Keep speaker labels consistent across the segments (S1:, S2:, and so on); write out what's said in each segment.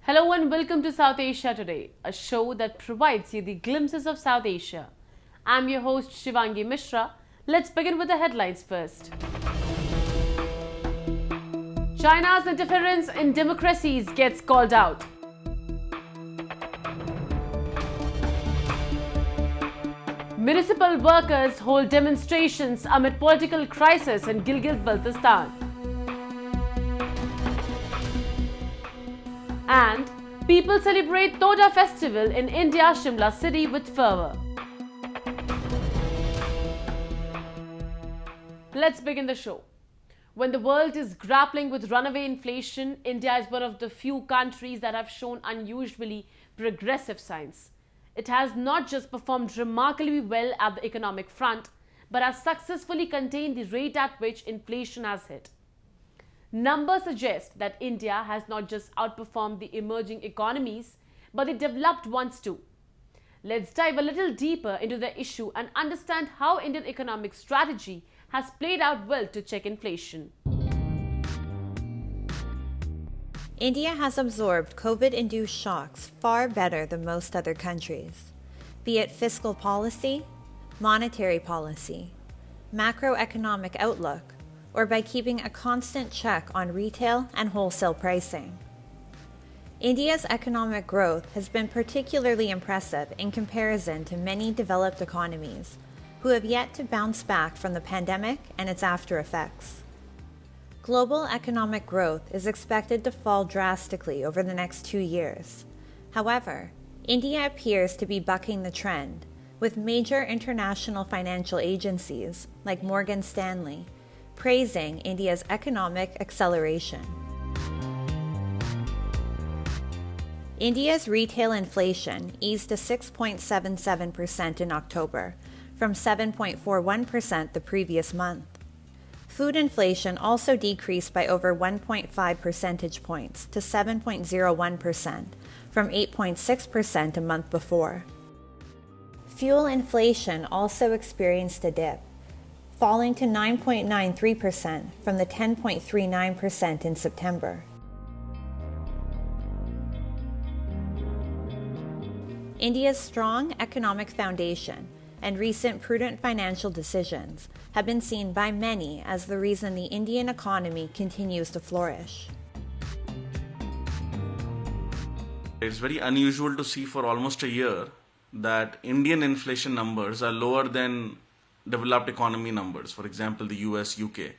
S1: Hello and welcome to South Asia Today, a show that provides you the glimpses of South Asia. I'm your host Shivangi Mishra. Let's begin with the headlines first. China's interference in democracies gets called out. Municipal workers hold demonstrations amid political crisis in Gilgit-Baltistan. And people celebrate Toda festival in India, Shimla city with fervour. Let's begin the show. When the world is grappling with runaway inflation, India is one of the few countries that have shown unusually progressive signs. It has not just performed remarkably well at the economic front, but has successfully contained the rate at which inflation has hit. Numbers suggest that India has not just outperformed the emerging economies, but the developed ones too. Let's dive a little deeper into the issue and understand how Indian economic strategy has played out well to check inflation.
S2: India has absorbed COVID-induced shocks far better than most other countries, be it fiscal policy, monetary policy, macroeconomic outlook, or by keeping a constant check on retail and wholesale pricing. India's economic growth has been particularly impressive in comparison to many developed economies, who have yet to bounce back from the pandemic and its after effects. Global economic growth is expected to fall drastically over the next 2 years. However, India appears to be bucking the trend, with major international financial agencies like Morgan Stanley praising India's economic acceleration. India's retail inflation eased to 6.77% in October, from 7.41% the previous month. Food inflation also decreased by over 1.5 percentage points to 7.01%, from 8.6% a month before. Fuel inflation also experienced a dip, falling to 9.93% from the 10.39% in September. India's strong economic foundation and recent prudent financial decisions have been seen by many as the reason the Indian economy continues to flourish.
S3: It's very unusual to see for almost a year that Indian inflation numbers are lower than developed economy numbers, for example, the US, UK.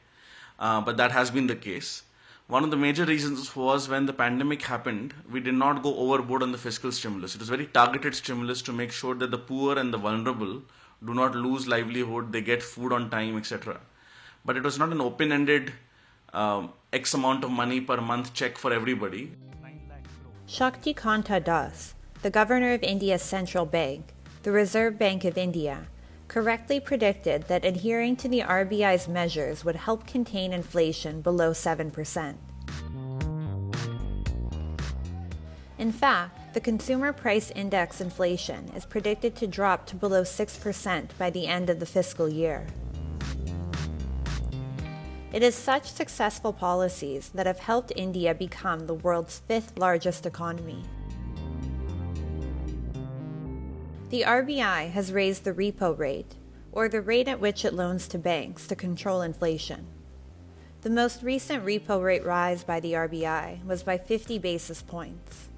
S3: But that has been the case. One of the major reasons was when the pandemic happened, we did not go overboard on the fiscal stimulus. It was very targeted stimulus to make sure that the poor and the vulnerable do not lose livelihood, they get food on time, etc. But it was not an open-ended X amount of money per month check for everybody.
S2: Shakti Kanta Das, the governor of India's central bank, the Reserve Bank of India, correctly predicted that adhering to the RBI's measures would help contain inflation below 7%. In fact, the Consumer Price Index inflation is predicted to drop to below 6% by the end of the fiscal year. It is such successful policies that have helped India become the world's 5th largest economy. The RBI has raised the repo rate, or the rate at which it loans to banks, to control inflation. The most recent repo rate rise by the RBI was by 50 basis points.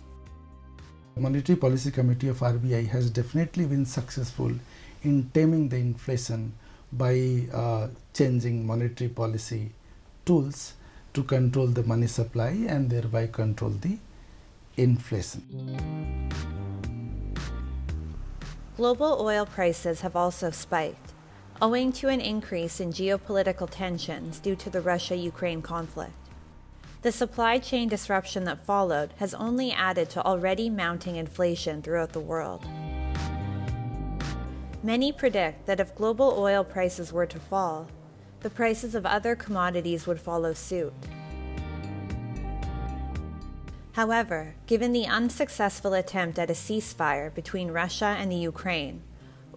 S4: The Monetary Policy Committee of RBI has definitely been successful in taming the inflation by changing monetary policy tools to control the money supply and thereby control the inflation.
S2: Global oil prices have also spiked, owing to an increase in geopolitical tensions due to the Russia-Ukraine conflict. The supply chain disruption that followed has only added to already mounting inflation throughout the world. Many predict that if global oil prices were to fall, the prices of other commodities would follow suit. However, given the unsuccessful attempt at a ceasefire between Russia and the Ukraine,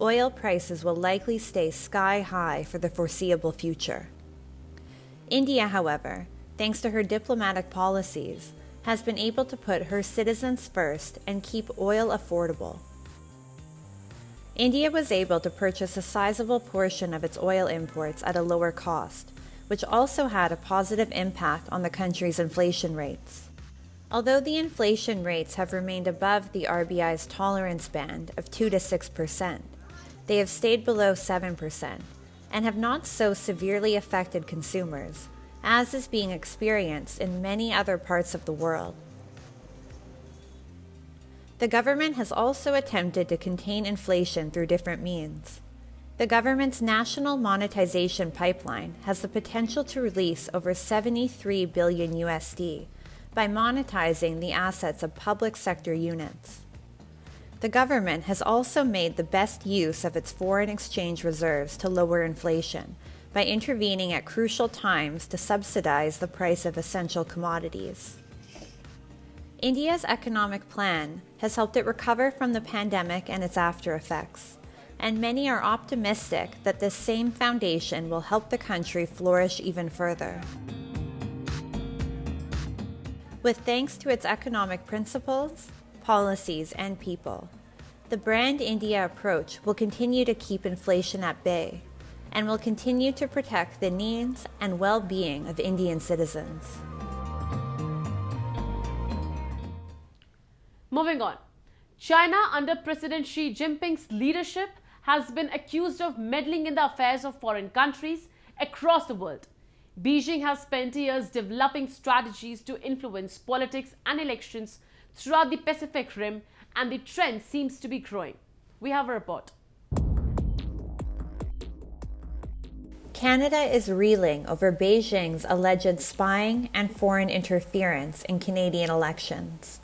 S2: oil prices will likely stay sky high for the foreseeable future. India, however, thanks to her diplomatic policies, has been able to put her citizens first and keep oil affordable. India was able to purchase a sizable portion of its oil imports at a lower cost, which also had a positive impact on the country's inflation rates. Although the inflation rates have remained above the RBI's tolerance band of 2 to 6%, they have stayed below 7% and have not so severely affected consumers, as is being experienced in many other parts of the world. The government has also attempted to contain inflation through different means. The government's national monetization pipeline has the potential to release over 73 billion USD by monetizing the assets of public sector units. The government has also made the best use of its foreign exchange reserves to lower inflation by intervening at crucial times to subsidize the price of essential commodities. India's economic plan has helped it recover from the pandemic and its after effects, and many are optimistic that this same foundation will help the country flourish even further. With thanks to its economic principles, policies, and people, the Brand India approach will continue to keep inflation at bay and will continue to protect the needs and well-being of Indian citizens.
S1: Moving on, China under President Xi Jinping's leadership has been accused of meddling in the affairs of foreign countries across the world. Beijing has spent years developing strategies to influence politics and elections throughout the Pacific Rim, and the trend seems to be growing. We have a report.
S2: Canada is reeling over Beijing's alleged spying and foreign interference in Canadian elections.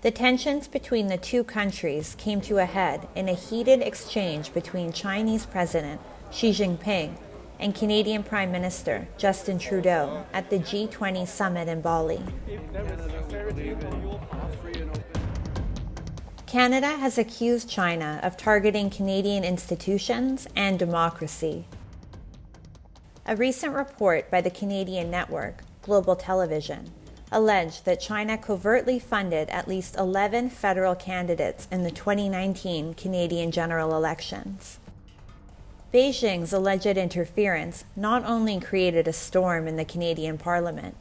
S2: The tensions between the two countries came to a head in a heated exchange between Chinese President Xi Jinping and Canadian Prime Minister Justin Trudeau at the G20 summit in Bali. Canada has accused China of targeting Canadian institutions and democracy. A recent report by the Canadian network, Global Television, alleged that China covertly funded at least 11 federal candidates in the 2019 Canadian general elections. Beijing's alleged interference not only created a storm in the Canadian Parliament,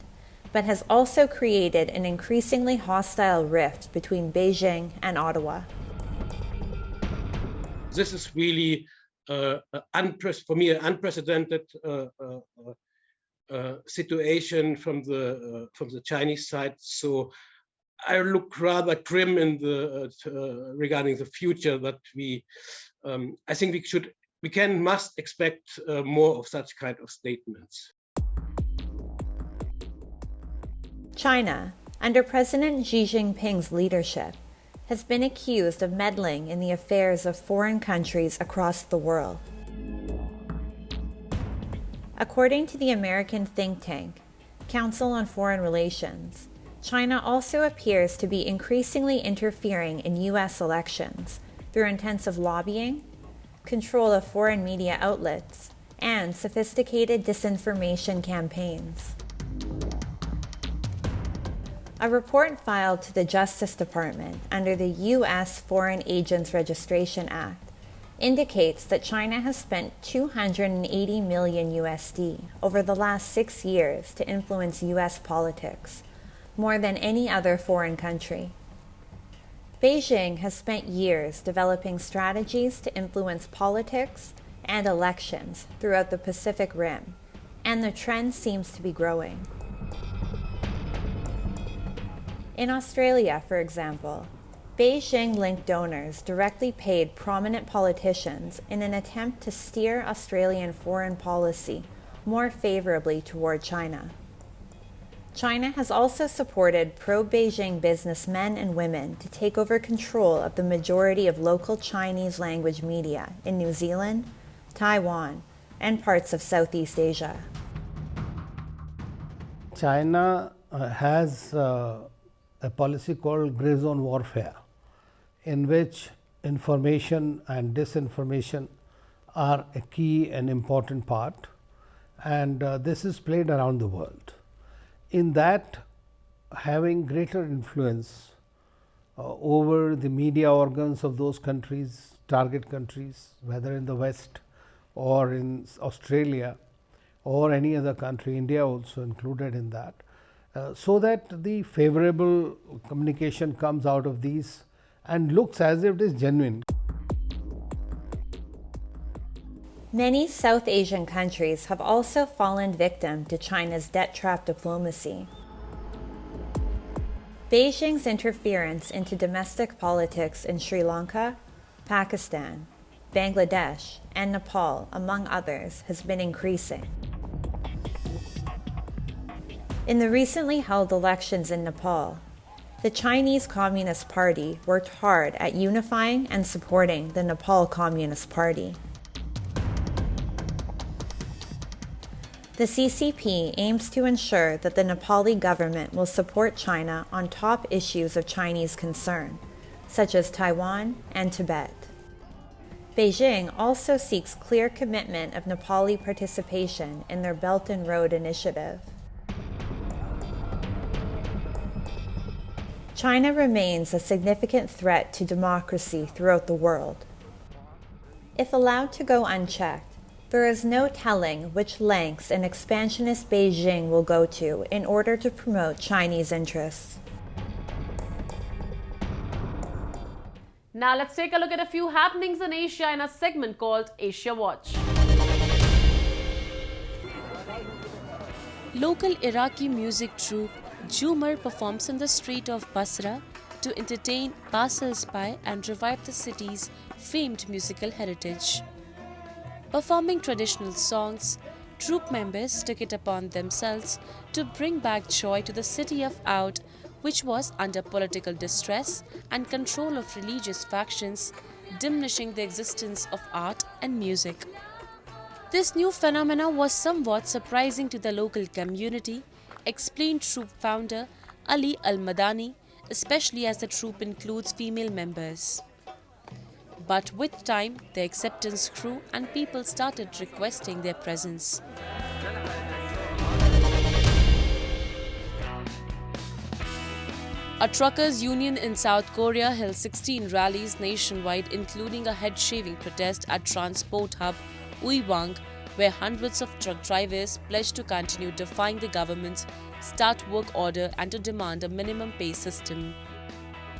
S2: but has also created an increasingly hostile rift between Beijing and Ottawa.
S5: This is really, for me, an unprecedented situation from the Chinese side. So I look rather grim in regarding the future. That I think we must expect more of such kind of statements.
S2: China, under President Xi Jinping's leadership, has been accused of meddling in the affairs of foreign countries across the world. According to the American think tank, Council on Foreign Relations, China also appears to be increasingly interfering in U.S. elections through intensive lobbying, control of foreign media outlets, and sophisticated disinformation campaigns. A report filed to the Justice Department under the U.S. Foreign Agents Registration Act indicates that China has spent $280 million USD over the last 6 years to influence U.S. politics, more than any other foreign country. Beijing has spent years developing strategies to influence politics and elections throughout the Pacific Rim, and the trend seems to be growing. In Australia, for example, Beijing-linked donors directly paid prominent politicians in an attempt to steer Australian foreign policy more favorably toward China. China has also supported pro-Beijing businessmen and women to take over control of the majority of local Chinese language media in New Zealand, Taiwan, and parts of Southeast Asia.
S6: China has a policy called gray zone warfare, in which information and disinformation are a key and important part, and this is played around the world. In that, having greater influence over the media organs of those countries, target countries, whether in the West or in Australia or any other country, India also included in that, so that the favorable communication comes out of these and looks as if it is genuine.
S2: Many South Asian countries have also fallen victim to China's debt trap diplomacy. Beijing's interference into domestic politics in Sri Lanka, Pakistan, Bangladesh, and Nepal, among others, has been increasing. In the recently held elections in Nepal, the Chinese Communist Party worked hard at unifying and supporting the Nepal Communist Party. The CCP aims to ensure that the Nepali government will support China on top issues of Chinese concern, such as Taiwan and Tibet. Beijing also seeks clear commitment of Nepali participation in their Belt and Road Initiative. China remains a significant threat to democracy throughout the world. If allowed to go unchecked, there is no telling which lengths an expansionist Beijing will go to in order to promote Chinese interests.
S1: Now let's take a look at a few happenings in Asia in a segment called Asia Watch.
S7: Local Iraqi music troupe Jumar performs in the street of Basra to entertain passers-by and revive the city's famed musical heritage. Performing traditional songs, troupe members took it upon themselves to bring back joy to the city of Oud, which was under political distress and control of religious factions, diminishing the existence of art and music. This new phenomenon was somewhat surprising to the local community, explained troupe founder Ali Al-Madani, especially as the troupe includes female members. But with time, the acceptance grew and people started requesting their presence. A truckers' union in South Korea held 16 rallies nationwide, including a head-shaving protest at transport hub Uiwang, where hundreds of truck drivers pledged to continue defying the government's start work order and to demand a minimum pay system.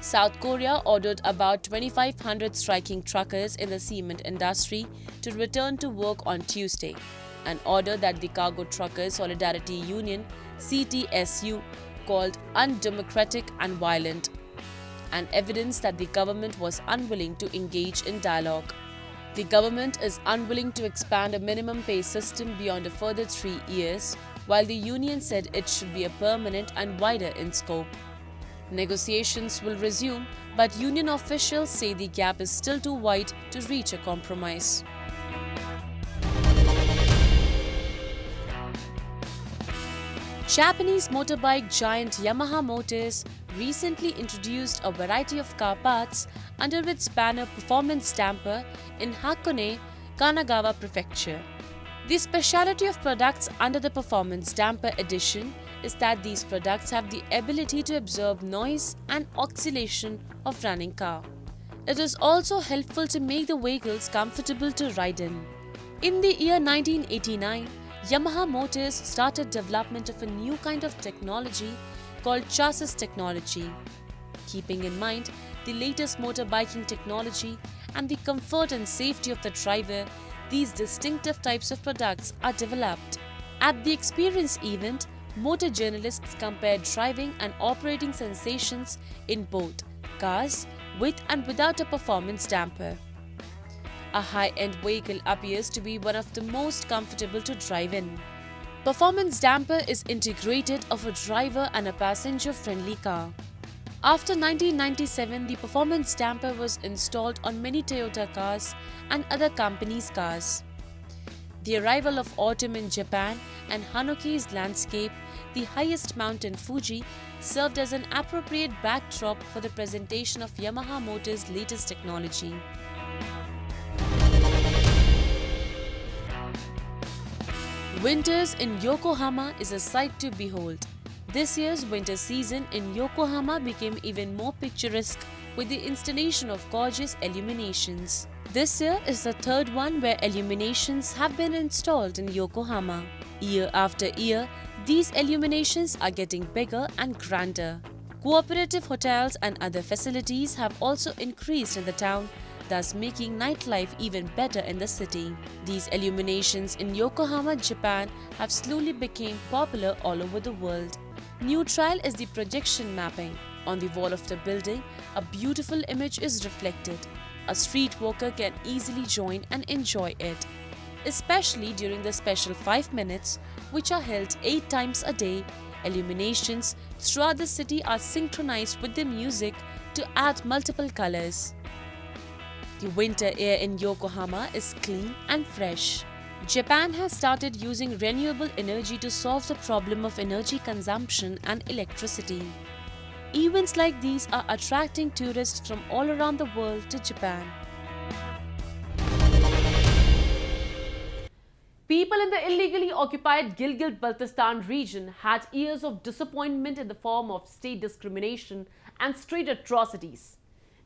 S7: South Korea ordered about 2,500 striking truckers in the cement industry to return to work on Tuesday, an order that the Cargo Truckers Solidarity Union (CTSU) called undemocratic and violent, and evidence that the government was unwilling to engage in dialogue. The government is unwilling to expand a minimum pay system beyond a further 3 years, while the union said it should be a permanent and wider in scope. Negotiations will resume, but union officials say the gap is still too wide to reach a compromise. Japanese motorbike giant Yamaha Motors recently introduced a variety of car parts under its banner Performance Damper in Hakone, Kanagawa Prefecture. The speciality of products under the Performance Damper edition is that these products have the ability to absorb noise and oscillation of running car. It is also helpful to make the vehicles comfortable to ride in. In the year 1989, Yamaha Motors started development of a new kind of technology called chassis technology. Keeping in mind the latest motorbiking technology and the comfort and safety of the driver, these distinctive types of products are developed. At the experience event, motor journalists compared driving and operating sensations in both cars with and without a performance damper. A high-end vehicle appears to be one of the most comfortable to drive in. Performance damper is integrated of a driver and a passenger-friendly car. After 1997, the performance damper was installed on many Toyota cars and other companies' cars. The arrival of autumn in Japan and Hanoki's landscape, the highest mountain Fuji, served as an appropriate backdrop for the presentation of Yamaha Motors' latest technology. Winters in Yokohama is a sight to behold. This year's winter season in Yokohama became even more picturesque with the installation of gorgeous illuminations. This year is the third one where illuminations have been installed in Yokohama. Year after year, these illuminations are getting bigger and grander. Cooperative hotels and other facilities have also increased in the town, thus making nightlife even better in the city. These illuminations in Yokohama, Japan have slowly become popular all over the world. New trial is the projection mapping. On the wall of the building, a beautiful image is reflected. A street walker can easily join and enjoy it. Especially during the special 5 minutes, which are held 8 times a day, illuminations throughout the city are synchronized with the music to add multiple colors. The winter air in Yokohama is clean and fresh. Japan has started using renewable energy to solve the problem of energy consumption and electricity. Events like these are attracting tourists from all around the world to Japan.
S1: People in the illegally occupied Gilgit-Baltistan region had years of disappointment in the form of state discrimination and state atrocities.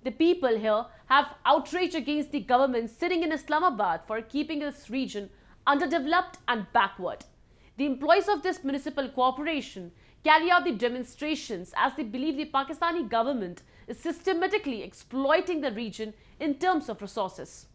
S1: The people here have outrage against the government sitting in Islamabad for keeping this region underdeveloped and backward. The employees of this municipal corporation carry out the demonstrations as they believe the Pakistani government is systematically exploiting the region in terms of resources.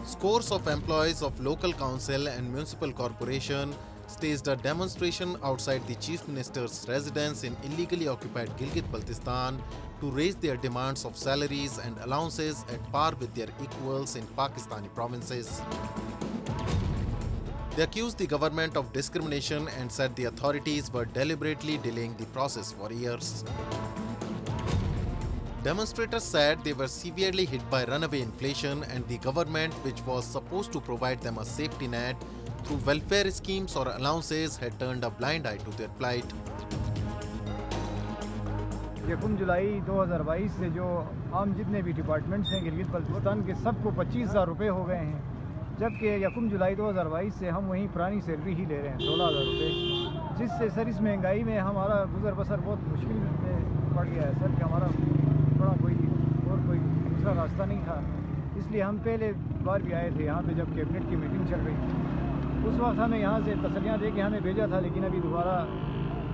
S8: Scores of employees of local council and municipal corporation staged a demonstration outside the Chief Minister's residence in illegally occupied Gilgit-Baltistan to raise their demands of salaries and allowances at par with their equals in Pakistani provinces. They accused the government of discrimination and said the authorities were deliberately delaying the process for years. Demonstrators said they were severely hit by runaway inflation and the government, which was supposed to provide them a safety net through welfare schemes or allowances, had turned a blind eye to their plight.
S9: यकम जुलाई 2022 से जो आम जितने भी departments हैं गिलगित बल्तिस्तान के सबको 25,000 रुपये हो गए हैं, जबकि यकम जुलाई 2022 से हम वहीं पुरानी सैलरी ही ले रहे हैं 16,000 रुपये, जिससे सर इस महंगाई में हमारा गुजर बसर बहुत मुश्किल में पड़ गया है सर कि हमारा बड़ा कोई दूसरा रास्ता नहीं था। इसलिए हम पहले बार भी आए थे यहाँ पे जब कैबिनेट की मीटिंग चल रही थी, उस वक्त हमें यहाँ से तसल्लियाँ दे के हमें भेजा था, लेकिन अभी दोबारा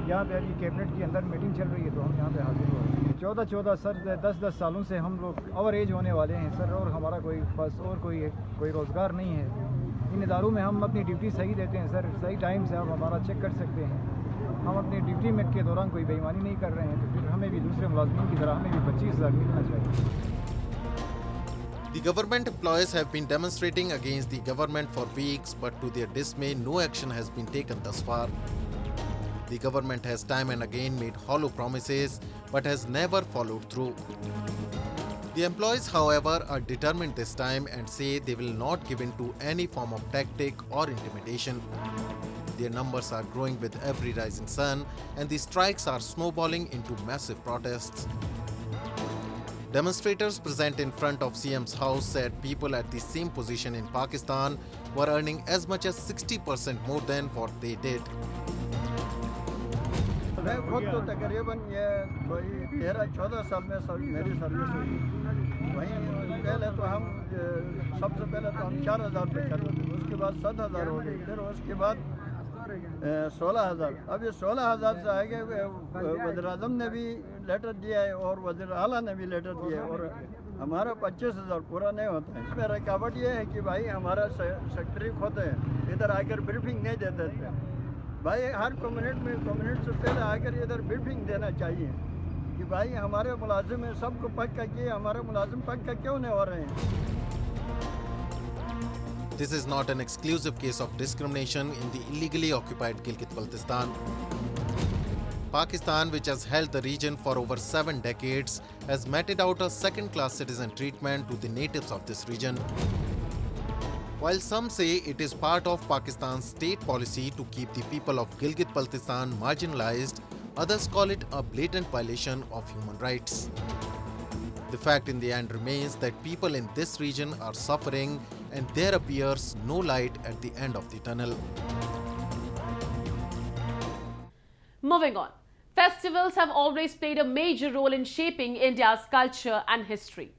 S9: यहाँ पे अभी कैबिनेट की अंदर मीटिंग चल रही है तो हम यहाँ पे हाजिर हुए। 14 सर 10 सालों से हम लोग ओवर एज होने वाले हैं सर, और हमारा कोई बस और कोई रोज़गार नहीं है। इन इदारों में हम अपनी ड्यूटी सही देते हैं सर, सही टाइम से आप हमारा चेक कर सकते हैं। हम अपनी ड्यूटी में के दौरान कोई बेईमानी नहीं कर रहे हैं, तो फिर हमें भी दूसरे मुलाज़मीन की तरह हमें भी 25,000 मिलना चाहिए।
S8: The government employees have been demonstrating against the government for weeks, but to their dismay, no action has been taken thus far. The government has time and again made hollow promises, but has never followed through. The employees, however, are determined this time and say they will not give in to any form of tactic or intimidation. Their numbers are growing with every rising sun, and the strikes are snowballing into massive protests. Demonstrators present in front of CM's house said people at the same position in Pakistan were earning as much as 60% more than what they did.
S9: मैं खुद तो तकरीबन ये 13-14 साल में मेरी service हुई। वहीं पहले तो हम सबसे पहले तो हम 4,000 रुपये करते थे, उसके बाद 7,000 हो गई, फिर उसके बाद 16,000। अब ये 16,000 से आगे वज़ीर-ए-आज़म ने भी लेटर दिया है और वज़ीर आला ने भी लेटर दिया है, और हमारा 25,000 पूरा नहीं होता है। इसमें रुकावट ये है कि भाई हमारा सेक्रेटरी खुद है, इधर आकर ब्रीफिंग नहीं देते थे। भाई हर कम्युनिटी से पहले आकर इधर ब्रीफिंग देना चाहिए कि भाई हमारे मुलाजिम हैं, सबको पक्का किए, हमारे मुलाजिम पक्का क्यों नहीं हो रहे हैं।
S8: This is not an exclusive case of discrimination in the illegally occupied Gilgit-Baltistan. Pakistan, which has held the region for over 7 decades, has meted out a second-class citizen treatment to the natives of this region. While some say it is part of Pakistan's state policy to keep the people of Gilgit-Baltistan marginalized, others call it a blatant violation of human rights. The fact in the end remains that people in this region are suffering and there appears no light at the end of the tunnel.
S1: Moving on. Festivals have always played a major role in shaping India's culture and history.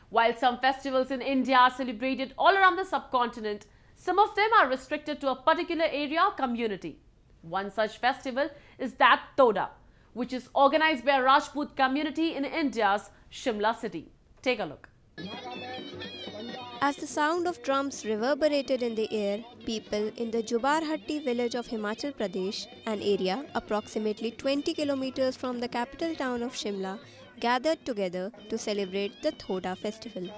S1: While some festivals in India are celebrated all around the subcontinent, some of them are restricted to a particular area or community. One such festival is that Thoda, which is organized by a Rajput community in India's Shimla city. Take a look.
S10: As the sound of drums reverberated in the air, people in the Jubarhatti village of Himachal Pradesh, an area approximately 20 kilometers from the capital town of Shimla, gathered together to celebrate the Thoda festival.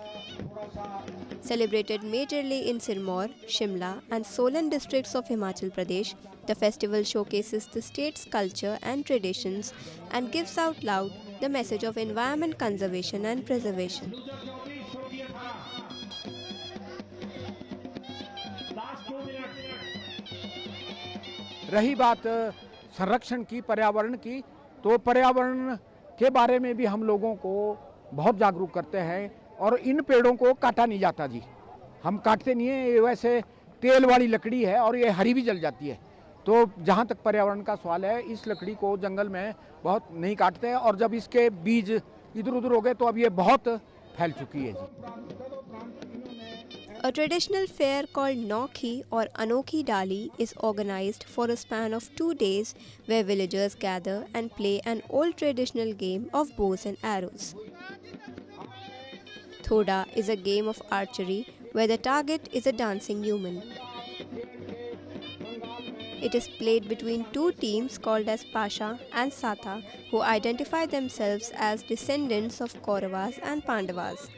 S10: Celebrated majorly in Sirmaur, Shimla and Solan districts of Himachal Pradesh, the festival showcases the state's culture and traditions and gives out loud the message of environment conservation and preservation.
S11: रही बात संरक्षण की, पर्यावरण की, तो पर्यावरण के बारे में भी हम लोगों को बहुत जागरूक करते हैं और इन पेड़ों को काटा नहीं जाता जी, हम काटते नहीं है। ये वैसे तेल वाली लकड़ी है और ये हरी भी जल जाती है, तो जहाँ तक पर्यावरण का सवाल है इस लकड़ी को जंगल में बहुत नहीं काटते हैं और जब इसके बीज इधर उधर हो गए तो अब ये बहुत फैल चुकी है जी।
S10: A traditional fair called Nokhi or Anokhi Dali is organized for a span of 2 days where villagers gather and play an old traditional game of bows and arrows. Thoda is a game of archery where the target is a dancing human. It is played between two teams called as Pasha and Sata, who identify themselves as descendants of Kauravas and Pandavas.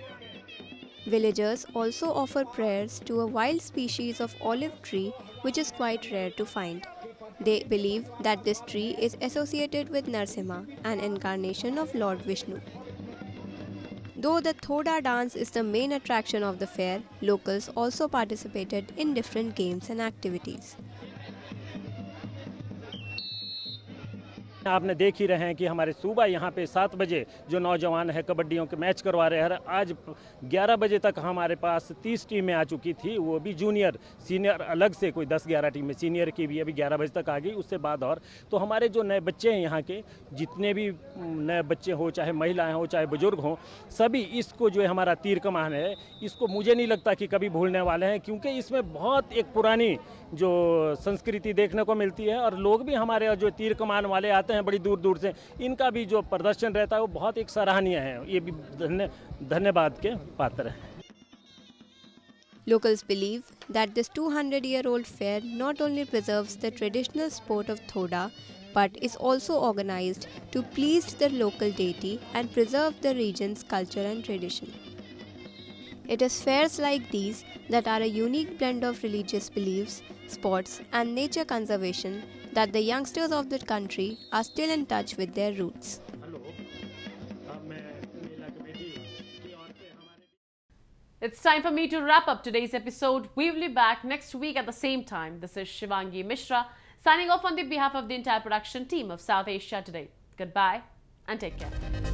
S10: Villagers also offer prayers to a wild species of olive tree which is quite rare to find. They believe that this tree is associated with Narsimha, an incarnation of Lord Vishnu. Though the Thoda dance is the main attraction of the fair, locals also participated in different games and activities.
S12: आपने देख ही रहे हैं कि हमारे सूबा यहाँ पे 7 बजे जो नौजवान है कबड्डियों के मैच करवा रहे हैं। आज 11 बजे तक हमारे पास 30 टीमें आ चुकी थी, वो भी जूनियर सीनियर अलग से कोई 10-11 टीमें सीनियर की भी अभी 11 बजे तक आ गई, उससे बाद और तो हमारे जो नए बच्चे हैं यहाँ के जितने भी नए बच्चे हो, चाहे महिलाएं हो चाहे बुजुर्ग हों, सभी इसको जो है हमारा तीर कमान है इसको मुझे नहीं लगता कि कभी भूलने वाले हैं, क्योंकि इसमें बहुत एक पुरानी जो संस्कृति देखने को मिलती है और लोग भी हमारे जो तीर कमान वाले आते हैं बड़ी दूर दूर से, इनका भी जो प्रदर्शन रहता है वो बहुत एक सराहनीय है, ये भी धन्यवाद के पात्र है।
S10: Locals believe that this 200-year-old fair not only preserves the traditional sport of Thoda, but is also organized to please the local deity and preserve the region's culture and tradition. It is fairs like these that are a unique blend of religious beliefs, sports and nature conservation that the youngsters of the country are still in touch with their roots.
S1: It's time for me to wrap up today's episode. We will be back next week at the same time. This is Shivangi Mishra signing off on the behalf of the entire production team of South Asia Today. Goodbye and take care.